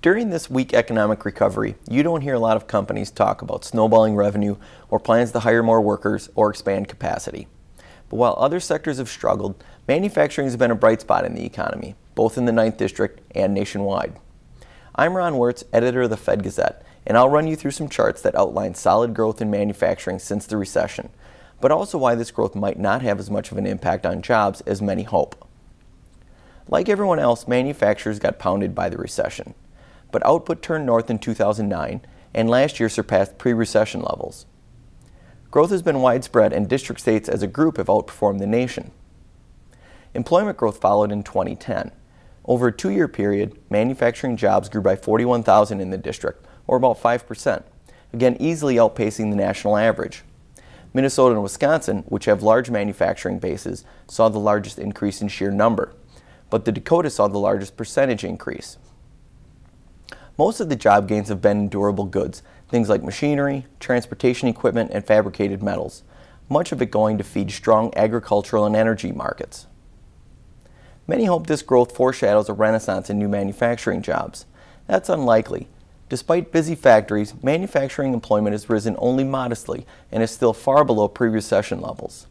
During this weak economic recovery, you don't hear a lot of companies talk about snowballing revenue or plans to hire more workers or expand capacity. But while other sectors have struggled, manufacturing has been a bright spot in the economy, both in the 9th District and nationwide. I'm Ron Wirtz, editor of the Fed Gazette, and I'll run you through some charts that outline solid growth in manufacturing since the recession, but also why this growth might not have as much of an impact on jobs as many hope. Like everyone else, manufacturers got pounded by the recession, but output turned north in 2009 and last year surpassed pre-recession levels. Growth has been widespread and district states as a group have outperformed the nation. Employment growth followed in 2010. Over a 2-year period, manufacturing jobs grew by 41,000 in the district, or about 5%, again easily outpacing the national average. Minnesota and Wisconsin, which have large manufacturing bases, saw the largest increase in sheer number, but the Dakotas saw the largest percentage increase. Most of the job gains have been in durable goods, things like machinery, transportation equipment, and fabricated metals, much of it going to feed strong agricultural and energy markets. Many hope this growth foreshadows a renaissance in new manufacturing jobs. That's unlikely. Despite busy factories, manufacturing employment has risen only modestly and is still far below pre-recession levels.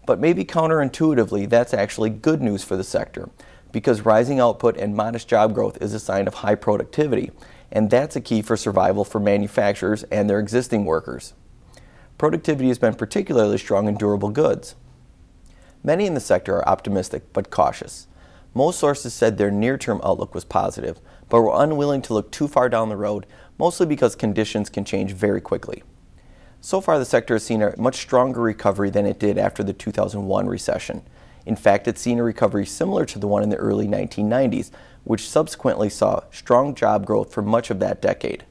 But maybe counterintuitively, that's actually good news for the sector, because rising output and modest job growth is a sign of high productivity, and that's a key for survival for manufacturers and their existing workers. Productivity has been particularly strong in durable goods. Many in the sector are optimistic but cautious. Most sources said their near-term outlook was positive, but were unwilling to look too far down the road, mostly because conditions can change very quickly. So far, the sector has seen a much stronger recovery than it did after the 2001 recession. In fact, it's seen a recovery similar to the one in the early 1990s, which subsequently saw strong job growth for much of that decade.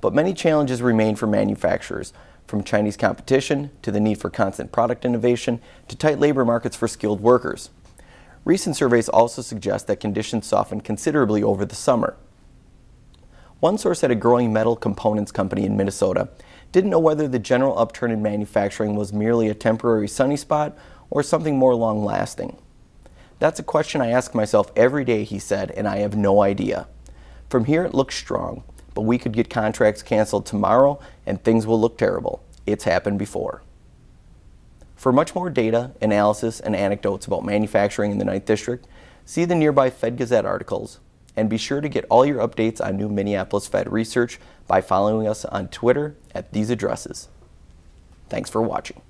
But many challenges remain for manufacturers, from Chinese competition to the need for constant product innovation to tight labor markets for skilled workers. Recent surveys also suggest that conditions softened considerably over the summer. One source at a growing metal components company in Minnesota didn't know whether the general upturn in manufacturing was merely a temporary sunny spot or something more long-lasting. That's a question I ask myself every day, he said, and I have no idea. From here it looks strong, but we could get contracts canceled tomorrow and things will look terrible. It's happened before. For much more data, analysis, and anecdotes about manufacturing in the 9th District, see the nearby Fed Gazette articles, and be sure to get all your updates on new Minneapolis Fed research by following us on Twitter at these addresses. Thanks for watching.